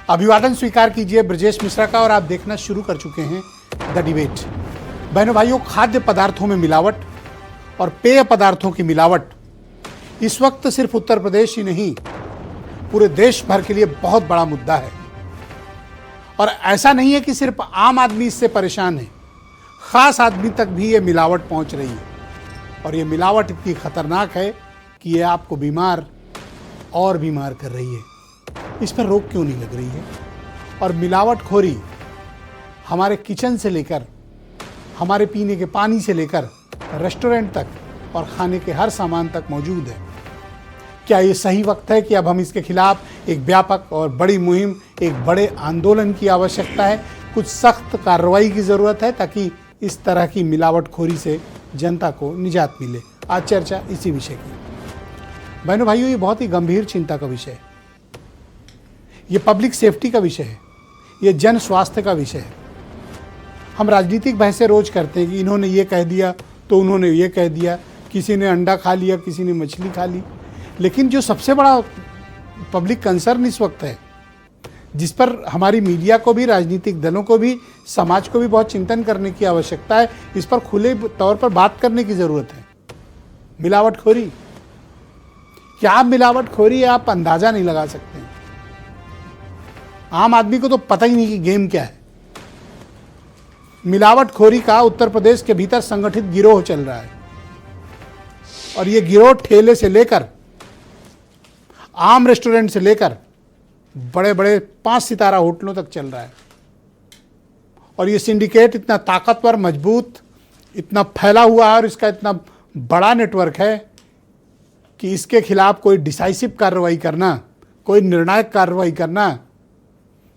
अभिवादन स्वीकार कीजिए ब्रजेश मिश्रा का और आप देखना शुरू कर चुके हैं द डिबेट। बहनों भाइयों, खाद्य पदार्थों में मिलावट और पेय पदार्थों की मिलावट इस वक्त सिर्फ उत्तर प्रदेश ही नहीं पूरे देश भर के लिए बहुत बड़ा मुद्दा है। और ऐसा नहीं है कि सिर्फ आम आदमी इससे परेशान है, खास आदमी तक भी ये मिलावट पहुंच रही है। और ये मिलावट इतनी खतरनाक है कि ये आपको बीमार और बीमार कर रही है। इस पर रोक क्यों नहीं लग रही है? और मिलावटखोरी हमारे किचन से लेकर हमारे पीने के पानी से लेकर रेस्टोरेंट तक और खाने के हर सामान तक मौजूद है। क्या ये सही वक्त है कि अब हम इसके खिलाफ एक व्यापक और बड़ी मुहिम, एक बड़े आंदोलन की आवश्यकता है? कुछ सख्त कार्रवाई की ज़रूरत है ताकि इस तरह की मिलावटखोरी से जनता को निजात मिले। आज चर्चा इसी विषय की। बहनों भाइयों, ये बहुत ही गंभीर चिंता का विषय है। ये पब्लिक सेफ्टी का विषय है, ये जन स्वास्थ्य का विषय है। हम राजनीतिक बहसें रोज करते हैं कि इन्होंने ये कह दिया तो उन्होंने ये कह दिया, किसी ने अंडा खा लिया, किसी ने मछली खा ली। लेकिन जो सबसे बड़ा पब्लिक कंसर्न इस वक्त है, जिस पर हमारी मीडिया को भी, राजनीतिक दलों को भी, समाज को भी बहुत चिंतन करने की आवश्यकता है, इस पर खुले तौर पर बात करने की ज़रूरत है। मिलावटखोरी। क्या मिलावटखोरी है, आप अंदाज़ा नहीं लगा सकते। आम आदमी को तो पता ही नहीं कि गेम क्या है। मिलावटखोरी का उत्तर प्रदेश के भीतर संगठित गिरोह चल रहा है और ये गिरोह ठेले से लेकर आम रेस्टोरेंट से लेकर बड़े बड़े 5 सितारा होटलों तक चल रहा है। और ये सिंडिकेट इतना ताकतवर, मजबूत, इतना फैला हुआ है और इसका इतना बड़ा नेटवर्क है कि इसके खिलाफ कोई डिसाइसिव कार्रवाई करना, कोई निर्णायक कार्रवाई करना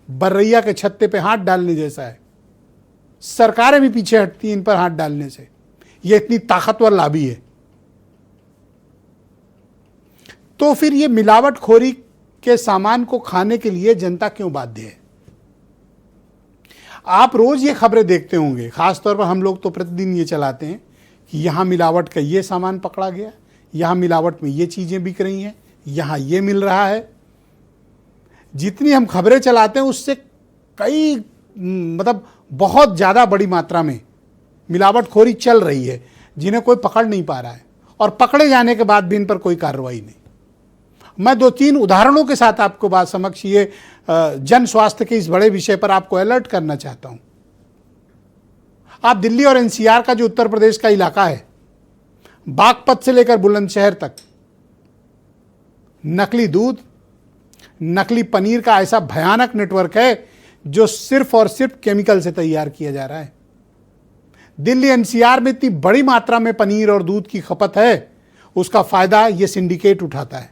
बर्रैया के छत्ते पे हाथ डालने जैसा है। सरकारें भी पीछे हटती हैं इन पर हाथ डालने से। ये इतनी ताकतवर लॉबी है। तो फिर ये मिलावटखोरी के सामान को खाने के लिए जनता क्यों बाध्य है? आप रोज ये खबरें देखते होंगे, खासतौर पर हम लोग तो प्रतिदिन ये चलाते हैं कि यहां मिलावट का ये सामान पकड़ा गया, यहां मिलावट में ये चीजें बिक रही हैं, यहां ये मिल रहा है। जितनी हम खबरें चलाते हैं उससे कई बहुत ज़्यादा बड़ी मात्रा में मिलावटखोरी चल रही है, जिन्हें कोई पकड़ नहीं पा रहा है। और पकड़े जाने के बाद भी इन पर कोई कार्रवाई नहीं। मैं 2-3 उदाहरणों के साथ आपको बात समक्ष ये जन स्वास्थ्य के इस बड़े विषय पर आपको अलर्ट करना चाहता हूं। आप दिल्ली और एनसीआर का जो उत्तर प्रदेश का इलाका है, बागपत से लेकर बुलंदशहर तक नकली दूध, नकली पनीर का ऐसा भयानक नेटवर्क है जो सिर्फ और सिर्फ केमिकल से तैयार किया जा रहा है। दिल्ली एनसीआर में इतनी बड़ी मात्रा में पनीर और दूध की खपत है, उसका फायदा ये सिंडिकेट उठाता है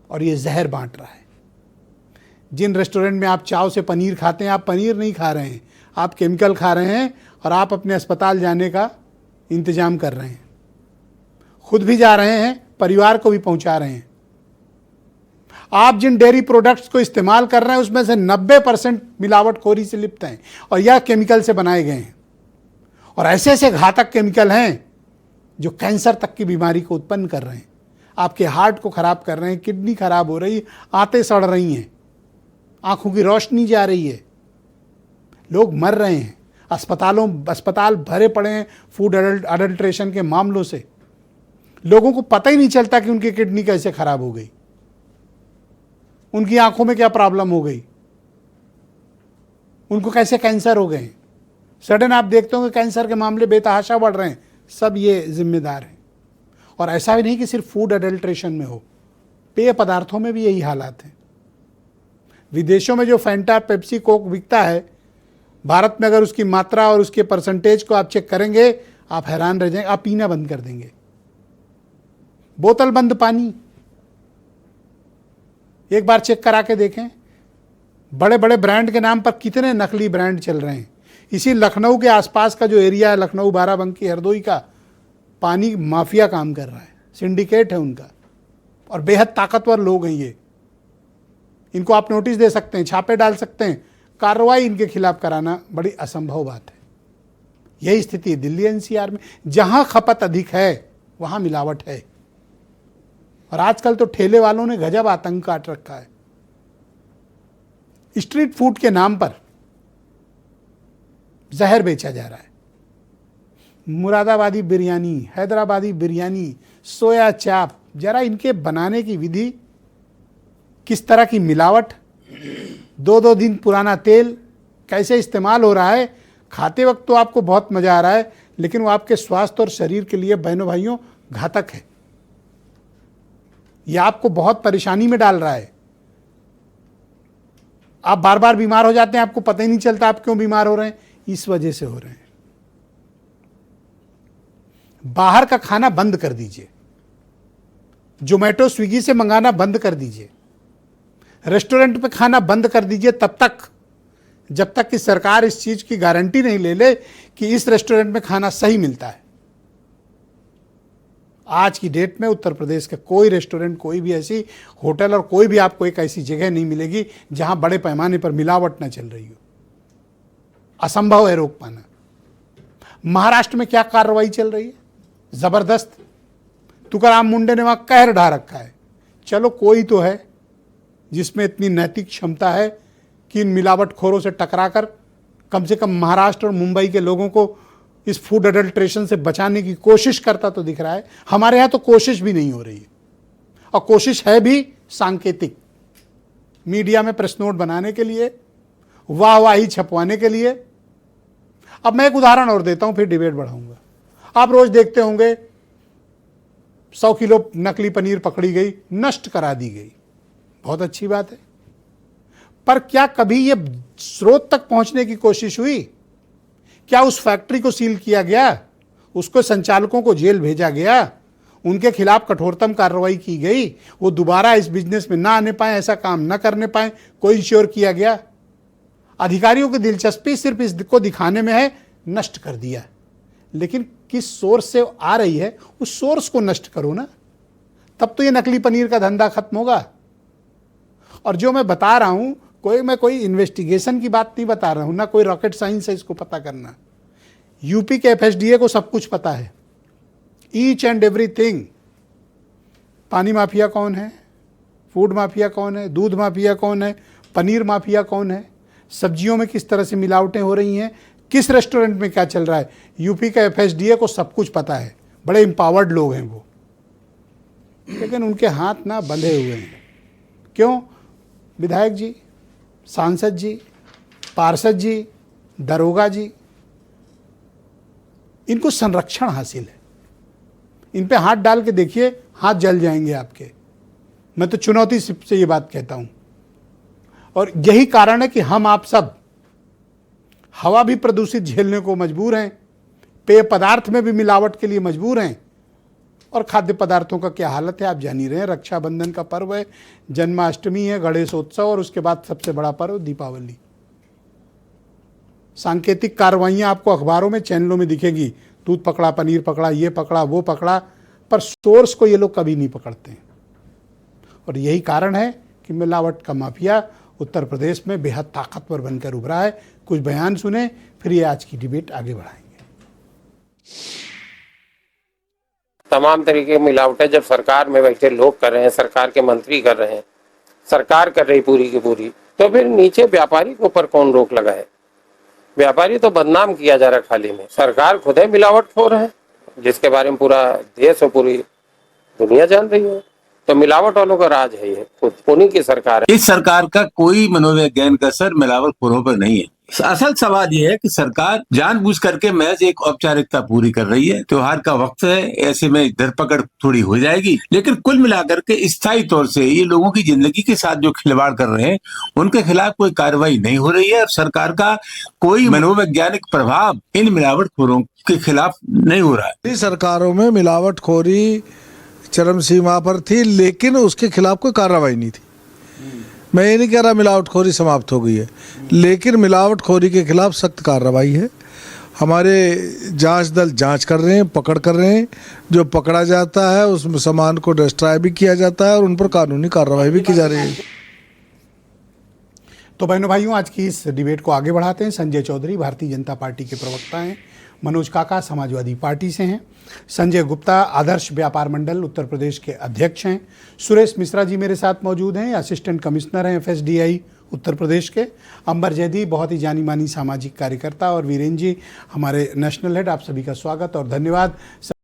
और ये जहर बांट रहा है। जिन रेस्टोरेंट में आप चाव से पनीर खाते हैं, आप पनीर नहीं खा रहे हैं, आप केमिकल खा रहे हैं और आप अपने अस्पताल जाने का इंतजाम कर रहे हैं। खुद भी जा रहे हैं, परिवार को भी पहुंचा रहे हैं। आप जिन डेयरी प्रोडक्ट्स को इस्तेमाल कर रहे हैं उसमें से 90% मिलावटखोरी से लिप्त हैं और यह केमिकल से बनाए गए हैं। और ऐसे ऐसे घातक केमिकल हैं जो कैंसर तक की बीमारी को उत्पन्न कर रहे हैं, आपके हार्ट को खराब कर रहे हैं, किडनी खराब हो रही है, आंतें सड़ रही हैं, आंखों की रोशनी जा रही है, लोग मर रहे हैं। अस्पताल भरे पड़े हैं फूड अडल्ट्रेशन के मामलों से। लोगों को पता ही नहीं चलता कि उनकी किडनी कैसे खराब हो गई, उनकी आंखों में क्या प्रॉब्लम हो गई, उनको कैसे कैंसर हो गए। सडन आप देखते हो कि कैंसर के मामले बेतहाशा बढ़ रहे हैं। सब ये जिम्मेदार हैं। और ऐसा भी नहीं कि सिर्फ फूड अडल्ट्रेशन में हो, पेय पदार्थों में भी यही हालात हैं। विदेशों में जो फैंटा, पेप्सी, कोक बिकता है, भारत में अगर उसकी मात्रा और उसके परसेंटेज को आप चेक करेंगे, आप हैरान रह जाएंगे, आप पीना बंद कर देंगे। बोतल बंद पानी एक बार चेक करा के देखें। बड़े बड़े ब्रांड के नाम पर कितने नकली ब्रांड चल रहे हैं। इसी लखनऊ के आसपास का जो एरिया है, लखनऊ, बाराबंकी, हरदोई का, पानी माफिया काम कर रहा है, सिंडिकेट है उनका और बेहद ताकतवर लोग हैं ये। इनको आप नोटिस दे सकते हैं, छापे डाल सकते हैं, कार्रवाई इनके खिलाफ कराना बड़ी असंभव बात है। यही स्थिति है दिल्ली एनसीआर में। जहां खपत अधिक है वहां मिलावट है। और आजकल तो ठेले वालों ने गजब आतंक काट रखा है। स्ट्रीट फूड के नाम पर जहर बेचा जा रहा है। मुरादाबादी बिरयानी, हैदराबादी बिरयानी, सोया चाप, जरा इनके बनाने की विधि, किस तरह की मिलावट, 2-2 दिन पुराना तेल कैसे इस्तेमाल हो रहा है। खाते वक्त तो आपको बहुत मजा आ रहा है, लेकिन वो आपके स्वास्थ्य और शरीर के लिए बहनों भाइयों घातक है। यह आपको बहुत परेशानी में डाल रहा है। आप बार बार बीमार हो जाते हैं, आपको पता ही नहीं चलता आप क्यों बीमार हो रहे हैं। इस वजह से हो रहे हैं। बाहर का खाना बंद कर दीजिए, जोमेटो स्विगी से मंगाना बंद कर दीजिए, रेस्टोरेंट पे खाना बंद कर दीजिए तब तक जब तक कि सरकार इस चीज की गारंटी नहीं ले ले कि इस रेस्टोरेंट में खाना सही मिलता है। आज की डेट में उत्तर प्रदेश का कोई रेस्टोरेंट, कोई भी ऐसी होटल और कोई भी आपको एक ऐसी जगह नहीं मिलेगी जहां बड़े पैमाने पर मिलावट न चल रही हो। असंभव है रोक पाना। महाराष्ट्र में क्या कार्रवाई चल रही है, जबरदस्त। तुकाराम मुंडे ने वहां कहर ढा रखा है। चलो कोई तो है जिसमें इतनी नैतिक क्षमता है कि इन मिलावटखोरों से टकराकर कम से कम महाराष्ट्र और मुंबई के लोगों को इस फूड अडल्ट्रेशन से बचाने की कोशिश करता तो दिख रहा है। हमारे यहां तो कोशिश भी नहीं हो रही है, और कोशिश है भी सांकेतिक, मीडिया में प्रेस नोट बनाने के लिए, वाहवाही छपवाने के लिए। अब मैं एक उदाहरण और देता हूं, फिर डिबेट बढ़ाऊंगा। आप रोज देखते होंगे 100 किलो नकली पनीर पकड़ी गई, नष्ट करा दी गई, बहुत अच्छी बात है। पर क्या कभी यह स्रोत तक पहुंचने की कोशिश हुई? क्या उस फैक्ट्री को सील किया गया, उसको संचालकों को जेल भेजा गया, उनके खिलाफ कठोरतम कार्रवाई की गई, वो दोबारा इस बिजनेस में ना आने पाए, ऐसा काम न करने पाए, कोई इंश्योर किया गया? अधिकारियों की दिलचस्पी सिर्फ इसको दिखाने में है, नष्ट कर दिया। लेकिन किस सोर्स से आ रही है उस सोर्स को नष्ट करो ना, तब तो ये नकली पनीर का धंधा खत्म होगा। और जो मैं बता रहा हूं, मैं कोई इन्वेस्टिगेशन की बात नहीं बता रहा हूं, ना कोई रॉकेट साइंस है इसको पता करना। यूपी के एफएसडीए को सब कुछ पता है, ईच एंड एवरीथिंग। पानी माफिया कौन है, फूड माफिया कौन है, दूध माफिया कौन है, पनीर माफिया कौन है, सब्जियों में किस तरह से मिलावटें हो रही हैं, किस रेस्टोरेंट में क्या चल रहा है। यूपी का एफएसडीए को सब कुछ पता है, बड़े एम्पावर्ड लोग हैं वो, लेकिन उनके हाथ ना बंधे हुए हैं। क्यों? विधायक जी, सांसद जी, पार्षद जी, दरोगा जी, इनको संरक्षण हासिल है। इन पे हाथ डाल के देखिए, हाथ जल जाएंगे आपके। मैं तो चुनौती से ये बात कहता हूं। और यही कारण है कि हम आप सब हवा भी प्रदूषित झेलने को मजबूर हैं, पेय पदार्थ में भी मिलावट के लिए मजबूर हैं, और खाद्य पदार्थों का क्या हालत है आप जान ही रहे हैं। रक्षाबंधन का पर्व है, जन्माष्टमी है, गणेशोत्सव, और उसके बाद सबसे बड़ा पर्व दीपावली। सांकेतिक कार्रवाइयां आपको अखबारों में, चैनलों में दिखेगी, दूध पकड़ा, पनीर पकड़ा, ये पकड़ा, वो पकड़ा, पर सोर्स को ये लोग कभी नहीं पकड़ते। और यही कारण है कि मिलावट का माफिया उत्तर प्रदेश में बेहद ताकतवर बनकर उभरा है। कुछ बयान सुने, फिर ये आज की डिबेट आगे बढ़ाएंगे। तमाम तरीके की मिलावटें जब सरकार में बैठे लोग कर रहे हैं, सरकार के मंत्री कर रहे हैं, सरकार कर रही पूरी की पूरी, तो फिर नीचे व्यापारी के ऊपर कौन रोक लगाए? व्यापारी तो बदनाम किया जा रहा है खाली में। सरकार खुद है मिलावटखोर है, जिसके बारे में पूरा देश और पूरी दुनिया जान रही है। तो मिलावट वालों का राज है, ये खुद उन्हीं की सरकार है। इस सरकार का कोई मनोवैज्ञानिक का असर मिलावटखोरों पर नहीं है। असल सवाल यह है कि सरकार जानबूझ करके महज एक औपचारिकता पूरी कर रही है। त्योहार का वक्त है, ऐसे में धरपकड़ थोड़ी हो जाएगी, लेकिन कुल मिलाकर के स्थायी तौर से ये लोगों की जिंदगी के साथ जो खिलवाड़ कर रहे हैं उनके खिलाफ कोई कार्रवाई नहीं हो रही है, और सरकार का कोई मनोवैज्ञानिक प्रभाव इन मिलावटखोरों के खिलाफ नहीं हो रहा है। सरकारों में मिलावटखोरी चरम सीमा पर थी, लेकिन उसके खिलाफ कोई कार्रवाई नहीं थी। मैं ये नहीं कह रहा मिलावटखोरी समाप्त हो गई है, लेकिन मिलावटखोरी के खिलाफ सख्त कार्रवाई है। हमारे जांच दल जांच कर रहे हैं, पकड़ कर रहे हैं। जो पकड़ा जाता है उस सामान को डिस्ट्रॉय भी किया जाता है और उन पर कानूनी कार्रवाई भी की जा रही है। तो बहनों भाइयों, आज की इस डिबेट को आगे बढ़ाते हैं। संजय चौधरी भारतीय जनता पार्टी के प्रवक्ता हैं, मनोज काका समाजवादी पार्टी से हैं, संजय गुप्ता आदर्श व्यापार मंडल उत्तर प्रदेश के अध्यक्ष हैं, सुरेश मिश्रा जी मेरे साथ मौजूद हैं, असिस्टेंट कमिश्नर हैं FSDI उत्तर प्रदेश के, अंबर जैदी बहुत ही जानी मानी सामाजिक कार्यकर्ता, और वीरेंद्र जी हमारे नेशनल हेड। आप सभी का स्वागत और धन्यवाद।